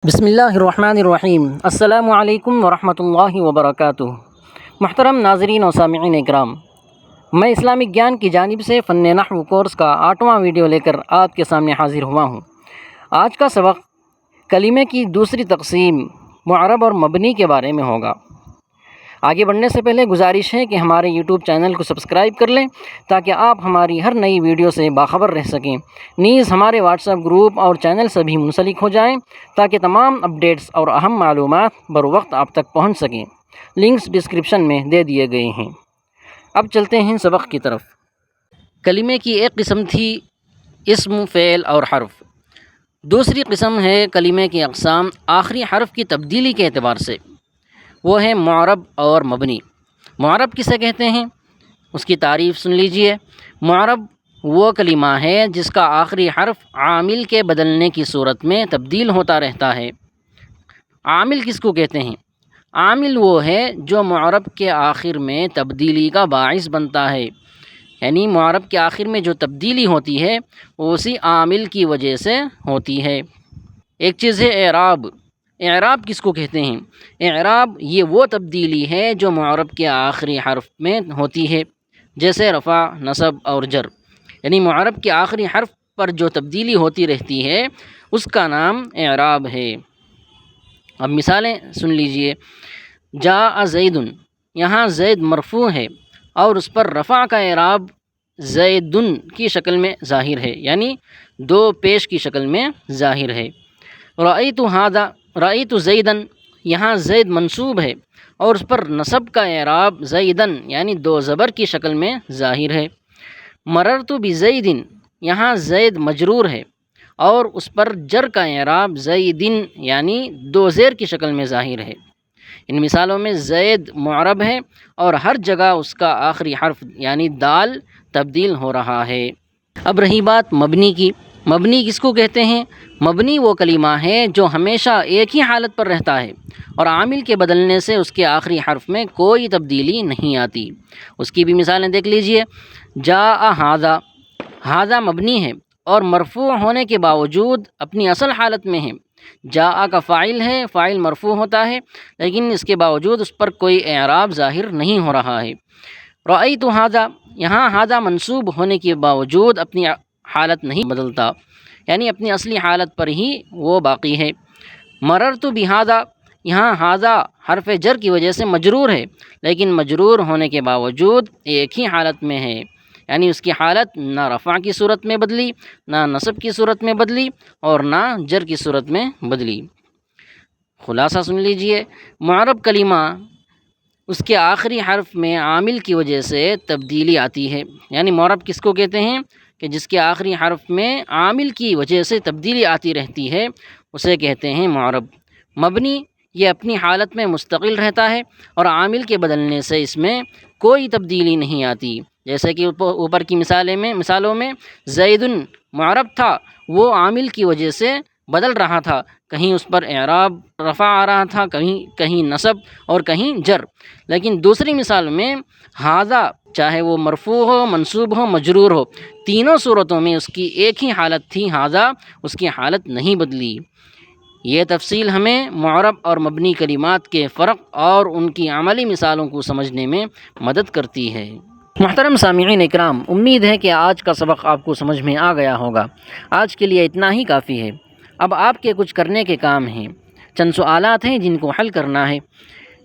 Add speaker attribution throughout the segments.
Speaker 1: بسم اللہ الرحمن الرحیم۔ السلام علیکم ورحمۃ اللہ وبرکاتہ۔ محترم ناظرین و سامعین اکرام، میں اسلامک گیان کی جانب سے فن نحو کورس کا 8واں ویڈیو لے کر آپ کے سامنے حاضر ہوا ہوں۔ آج کا سبق کلمے کی دوسری تقسیم معرب اور مبنی کے بارے میں ہوگا۔ آگے بڑھنے سے پہلے گزارش ہے کہ ہمارے یوٹیوب چینل کو سبسکرائب کر لیں تاکہ آپ ہماری ہر نئی ویڈیو سے باخبر رہ سکیں۔ نیز ہمارے واٹس ایپ گروپ اور چینل سے بھی منسلک ہو جائیں تاکہ تمام اپڈیٹس اور اہم معلومات بروقت آپ تک پہنچ سکیں۔ لنکس ڈسکرپشن میں دے دیے گئے ہیں۔ اب چلتے ہیں سبق کی طرف۔ کلمے کی ایک قسم تھی اسم، فعل اور حرف۔ دوسری قسم ہے کلمے کی اقسام آخری حرف کی تبدیلی کے اعتبار سے، وہ ہے معرب اور مبنی۔ معرب کسے کہتے ہیں؟ اس کی تعریف سن لیجئے۔ معرب وہ کلمہ ہے جس کا آخری حرف عامل کے بدلنے کی صورت میں تبدیل ہوتا رہتا ہے۔ عامل کس کو کہتے ہیں؟ عامل وہ ہے جو معرب کے آخر میں تبدیلی کا باعث بنتا ہے، یعنی معرب کے آخر میں جو تبدیلی ہوتی ہے وہ اسی عامل کی وجہ سے ہوتی ہے۔ ایک چیز ہے اعراب۔ اعراب کس کو کہتے ہیں؟ اعراب یہ وہ تبدیلی ہے جو معرب کے آخری حرف میں ہوتی ہے، جیسے رفع، نصب اور جر، یعنی معرب کے آخری حرف پر جو تبدیلی ہوتی رہتی ہے اس کا نام اعراب ہے۔ اب مثالیں سن لیجئے۔ جاء زید، یہاں زید مرفوع ہے اور اس پر رفع کا اعراب زیدن کی شکل میں ظاہر ہے، یعنی دو پیش کی شکل میں ظاہر ہے۔ رأیت زیدن، یہاں زید منصوب ہے اور اس پر نصب کا اعراب زیدن یعنی دو زبر کی شکل میں ظاہر ہے۔ مررت بزیدن، یہاں زید مجرور ہے اور اس پر جر کا اعراب زیدن یعنی دو زیر کی شکل میں ظاہر ہے۔ ان مثالوں میں زید معرب ہے اور ہر جگہ اس کا آخری حرف یعنی دال تبدیل ہو رہا ہے۔ اب رہی بات مبنی کی۔ مبنی کس کو کہتے ہیں؟ مبنی وہ کلمہ ہے جو ہمیشہ ایک ہی حالت پر رہتا ہے اور عامل کے بدلنے سے اس کے آخری حرف میں کوئی تبدیلی نہیں آتی۔ اس کی بھی مثالیں دیکھ لیجئے۔ جاء ھذا، ھذا مبنی ہے اور مرفوع ہونے کے باوجود اپنی اصل حالت میں ہے۔ جاء کا فاعل ہے، فاعل مرفوع ہوتا ہے لیکن اس کے باوجود اس پر کوئی اعراب ظاہر نہیں ہو رہا ہے۔ رأیت ھذا، یہاں ھذا منصوب ہونے کے باوجود اپنی حالت نہیں بدلتا، یعنی اپنی اصلی حالت پر ہی وہ باقی ہے۔ مررت بھذا، یہاں ھذا حرف جر کی وجہ سے مجرور ہے لیکن مجرور ہونے کے باوجود ایک ہی حالت میں ہے، یعنی اس کی حالت نہ رفع کی صورت میں بدلی، نہ نصب کی صورت میں بدلی اور نہ جر کی صورت میں بدلی۔ خلاصہ سن لیجئے۔ معرب کلمہ اس کے آخری حرف میں عامل کی وجہ سے تبدیلی آتی ہے، یعنی معرب کس کو کہتے ہیں؟ کہ جس کے آخری حرف میں عامل کی وجہ سے تبدیلی آتی رہتی ہے اسے کہتے ہیں معرب۔ مبنی یہ اپنی حالت میں مستقل رہتا ہے اور عامل کے بدلنے سے اس میں کوئی تبدیلی نہیں آتی، جیسے کہ اوپر کی مثالوں میں زید معرب تھا، وہ عامل کی وجہ سے بدل رہا تھا، کہیں اس پر اعراب رفع آ رہا تھا، کہیں نصب اور کہیں جر۔ لیکن دوسری مثال میں ھذا چاہے وہ مرفوع ہو، منصوب ہو، مجرور ہو، تینوں صورتوں میں اس کی ایک ہی حالت تھی، ھذا اس کی حالت نہیں بدلی۔ یہ تفصیل ہمیں معرب اور مبنی کلمات کے فرق اور ان کی عملی مثالوں کو سمجھنے میں مدد کرتی ہے۔ محترم سامعین اکرام، امید ہے کہ آج کا سبق آپ کو سمجھ میں آ گیا ہوگا۔ آج کے لیے اتنا ہی کافی ہے۔ اب آپ کے کچھ کرنے کے کام ہیں، چند سوالات ہیں جن کو حل کرنا ہے۔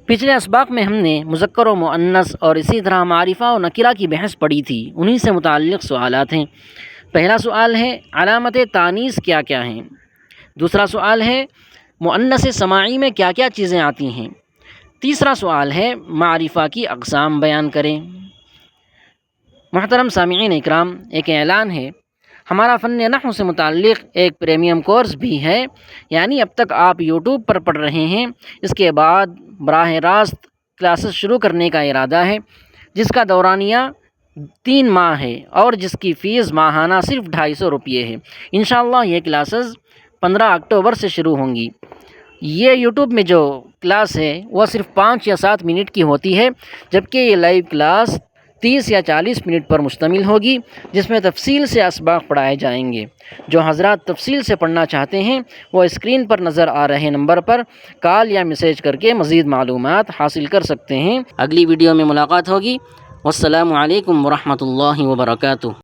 Speaker 1: پچھلے اسباق میں ہم نے مذکر و مؤنث اور اسی طرح معرفہ و نکرہ کی بحث پڑھی تھی، انہی سے متعلق سوالات ہیں۔ پہلا سوال ہے علامت تانیث کیا کیا ہیں؟ دوسرا سوال ہے مؤنث سماعی میں کیا کیا چیزیں آتی ہیں؟ تیسرا سوال ہے معرفہ کی اقسام بیان کریں۔ محترم سامعین اکرام، ایک اعلان ہے، ہمارا فن نحو سے متعلق ایک پریمیم کورس بھی ہے، یعنی اب تک آپ یوٹیوب پر پڑھ رہے ہیں، اس کے بعد براہ راست کلاسز شروع کرنے کا ارادہ ہے، جس کا دورانیہ 3 ماہ ہے اور جس کی فیس ماہانہ صرف 250 روپیے ہے۔ انشاءاللہ یہ کلاسز 15 اکتوبر سے شروع ہوں گی۔ یہ یوٹیوب میں جو کلاس ہے وہ صرف 5 یا 7 منٹ کی ہوتی ہے، جبکہ یہ لائیو کلاس 30 یا 40 منٹ پر مشتمل ہوگی، جس میں تفصیل سے اسباق پڑھائے جائیں گے۔ جو حضرات تفصیل سے پڑھنا چاہتے ہیں وہ اسکرین پر نظر آ رہے نمبر پر کال یا میسیج کر کے مزید معلومات حاصل کر سکتے ہیں۔ اگلی ویڈیو میں ملاقات ہوگی۔ والسلام علیکم ورحمۃ اللہ وبرکاتہ۔